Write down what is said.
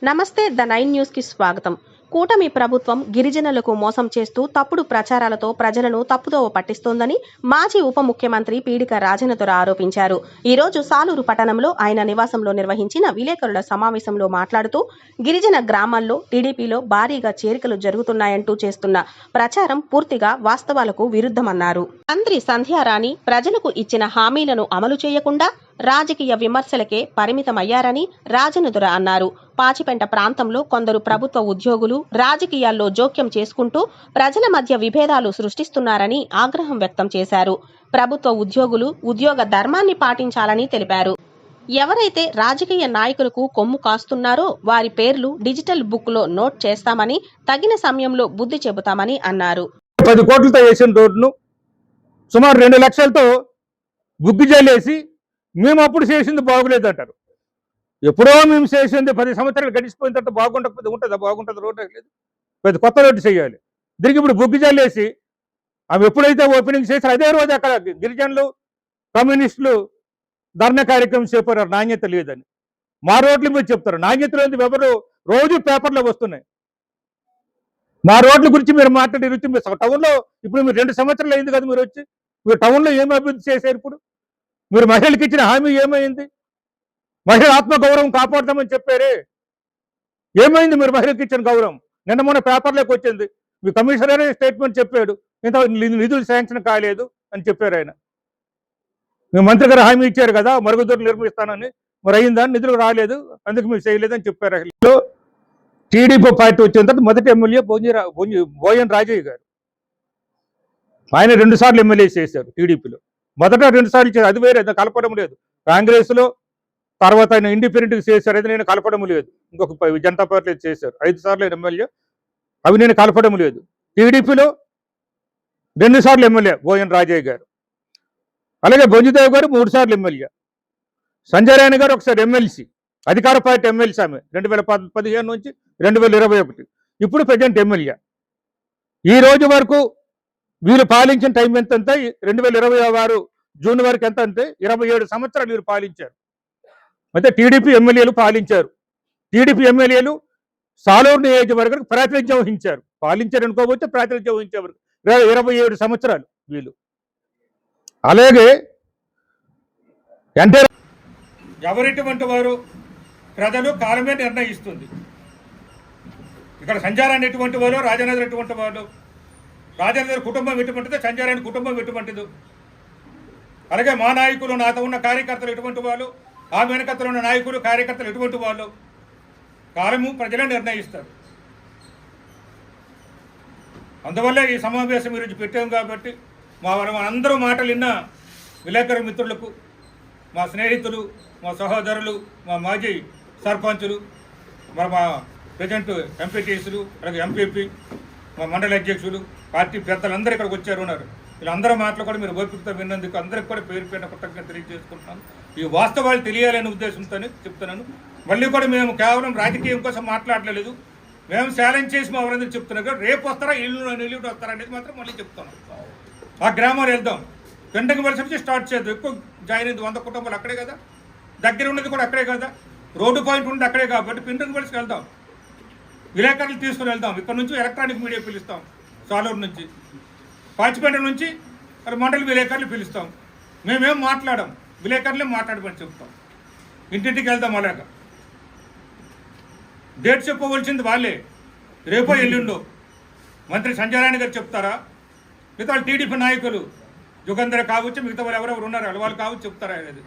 నమస్తే the 9 news కి స్వాగతం. కూటమి ప్రభుత్వం గిరిజనులకు మోసం చేస్తూ తప్పుడు ప్రచారాలతో ప్రజలను తప్పుదోవ పట్టిస్తోందని మాజీ ఉప ముఖ్యమంత్రి పీడిక రాజేంద్ర ఆరోపించారు. ఈ రోజు సాలూరు పట్టణంలో ఆయన నివాసంలో నిర్వహించిన విలేకరుల సమావేశంలో మాట్లాడుతూ గిరిజన గ్రామాల్లో టీడీపీలో భారీగా చేరికలు జరుగుతున్నాయంటూ చేస్తున్న ప్రచారం పూర్తిగా వాస్తవాలకు విరుద్ధమన్నారు. మంత్రి సంధ్యారాణి ప్రజలకు ఇచ్చిన హామీలను అమలు చేయకుండా రాజకీయ విమర్శలకే పరిమితమయ్యారని రాజేంద్ర అన్నారు. పాచిపెంట ప్రాంతంలో కొందరు ప్రభుత్వ ఉద్యోగులు రాజకీయాల్లో జోక్యం చేసుకుంటూ ప్రజల మధ్య విభేదాలు సృష్టిస్తున్నారని ఆగ్రహం వ్యక్తం చేశారు. ప్రభుత్వ ఉద్యోగులు ఉద్యోగ ధర్మాన్ని పాటించాలని తెలిపారు. ఎవరైతే రాజకీయ నాయకులకు కొమ్ము కాస్తున్నారో వారి పేర్లు డిజిటల్ బుక్ లో నోట్ చేస్తామని, తగిన సమయంలో బుద్ధి చెబుతామని అన్నారు. 10 కోట్లతో వేసిన రోడ్ను సుమారు 2 లక్షలతో బుగ్గు జల్లేసి మేము అప్పుడు చేసింది బాగులేదంటారు. ఎప్పుడో మేము చేసింది 10 సంవత్సరాలు గడిచిపోయిన తర్వాత బాగుండకపోతే ఉంటుందా? బాగుంటుంది, రోడ్డు లేదు, పెద్ద కొత్త రోడ్డు చేయాలి. దీనికి ఇప్పుడు బుగ్గు జల్లేసి అవి ఎప్పుడైతే ఓపెనింగ్ చేశారో అదే రోజు అక్కడ గిరిజనులు కమ్యూనిస్టులు ధర్నా కార్యక్రమం చేపట్టారు నాణ్యత లేదని. మా రోడ్ల మీద చెప్తారు నాణ్యత లేని ఎవరు రోజు పేపర్లో వస్తున్నాయి. మా రోడ్ల గురించి మీరు మాట్లాడి రుచి మీరు టౌన్లో ఇప్పుడు మీరు 2 సంవత్సరాలు అయింది కదా, మీరు వచ్చి మీరు టౌన్లో ఏమి అభివృద్ధి చేశారు? ఇప్పుడు మీరు మహిళలకు ఇచ్చిన హామీ ఏమైంది? మహిళ ఆత్మగౌరవం కాపాడతామని చెప్పారే, ఏమైంది? మీరు మహిళలకు ఇచ్చిన గౌరవం నిన్న మొన్న పేపర్లోకి వచ్చింది. మీ కమిషనర్ స్టేట్మెంట్ చెప్పాడు, ఇంత నిధులు శాంక్షన్ కాలేదు అని చెప్పారు ఆయన. మీ మంత్రి గారు హామీ ఇచ్చారు కదా మరుగుదొడ్లు నిర్మిస్తానని, మరి అయిందని నిధులు రాలేదు, అందుకు మీరు చేయలేదని చెప్పారు. టీడీపీ పార్టీ వచ్చిన తర్వాత మొదటి ఎమ్మెల్యే బోయన్ రాజయ్య గారు, ఆయన 2 సార్లు ఎమ్మెల్యే చేశారు టీడీపీలో. మొదట 2 సార్లు చేశారు, అది వేరే, కలపడం లేదు. కాంగ్రెస్లో తర్వాత ఆయన ఇండిపెండెంట్గా చేశారు, అది నేను కలపడం లేదు. ఇంకొక జనతా పార్టీలో చేశారు 5 సార్లు ఎమ్మెల్యే, అవి నేను కలపడం లేదు. టీడీపీలో 2 సార్లు ఎమ్మెల్యే బోయన్ రాజయ్య గారు, అలాగే బొంజుదేవ్ గారు 3 సార్లు ఎమ్మెల్యే, సంజయ్ రాణి గారు ఒకసారి ఎమ్మెల్సీ, అధికార పార్టీ ఎమ్మెల్సీ ఆమె 2015 నుంచి 2021, ఇప్పుడు ప్రజెంట్ ఎమ్మెల్యే. ఈ రోజు వరకు వీళ్ళు పాలించిన టైం ఎంత? 2026 జూన్ వరకు ఎంత అంటే 27 సంవత్సరాలు వీరు పాలించారు. అయితే టీడీపీ ఎమ్మెల్యేలు పాలించారు. టీడీపీ ఎమ్మెల్యేలు సాలూరు నియోజకవర్గానికి ప్రాతినిధ్యం వహించారు. పాలించారు అనుకోకపోతే ప్రాతినిధ్యం వహించారు 27 సంవత్సరాలు వీళ్ళు. అలాగే అంటే ఎవరిటువంటి వారు ప్రజలు కాలమే నిర్ణయిస్తుంది. ఇక్కడ సంచారాన్ని ఎటువంటి వారు, రాజేంద్ర ఎటువంటి వారు, రాజేంద్ర కుటుంబం ఎటువంటిదో, సంచారాన్ని కుటుంబం ఎటువంటిదో, అలాగే మా నాయకులు నాతో ఉన్న కార్యకర్తలు ఎటువంటి వాళ్ళు, ఆ వెనకత్తలు ఉన్న నాయకులు కార్యకర్తలు ఎటువంటి వాళ్ళు, కాలము ప్రజలే నిర్ణయిస్తారు. అందువల్లే ఈ సమావేశం ఈరోజు పెట్టాం కాబట్టి అందరూ మాటలు విన్న విలేకరు మిత్రులకు, మా స్నేహితులు, మా సహోదరులు, మా మాజీ సర్పంచులు, మా ప్రజెంట్ ఎంపీటీసీలు, అలాగే ఎంపీపీ, మా మండల అధ్యక్షులు, పార్టీ పెద్దలందరూ ఇక్కడికి వచ్చారు ఉన్నారు. వీళ్ళందరూ మాటలు కూడా మీరు ఓపికతో విన్నందుకు అందరికి కూడా పేరు పేరున కృతజ్ఞత తెలియజేసుకుంటున్నాను. ఈ వాస్తవాలు తెలియాలనే ఉద్దేశంతోనే చెప్తున్నాను. మళ్ళీ కూడా మేము కేవలం రాజకీయం కోసం మాట్లాడలేదు, మేము ఛాలెంజ్ చేసి మా ఎవరందరూ చెప్తున్నారు. రేపు వస్తారా, ఎల్లుండి వస్తారా అనేది మాత్రం మళ్ళీ చెప్తున్నాం. ఆ గ్రామాలు వెళ్దాం, పెండగ వలస నుంచి స్టార్ట్ చేద్దాం. ఎక్కువ జాయిన్ అయింది 100 కుటుంబాలు అక్కడే కదా, దగ్గర ఉన్నది కూడా అక్కడే కదా, రోడ్డు పాయింట్ ఉంది అక్కడే కాబట్టి పెండగ వలసకి వెళ్దాం, విలేకరులు తీసుకుని వెళ్దాం. ఇక్కడ నుంచి ఎలక్ట్రానిక్ మీడియా పిలుస్తాం, సాలూరు నుంచి, పాచిపేట నుంచి మండల విలేకరులు పిలుస్తాం. మేమేం మాట్లాడాం, విలేకరులే మాట్లాడమని చెప్తాం. ఇంటింటికి వెళ్దాం. అలాగా డేట్ చెప్పవలసింది వాళ్ళే, రేపో ఎల్లుండో. మంత్రి సంజయ్ రాణి గారు చెప్తారా, మిగతా టీడీపీ నాయకులు యుగంధర కావచ్చు, మిగతా వాళ్ళు ఎవరెవరు ఉన్నారు వాళ్ళు కావచ్చు చెప్తారా అనేది.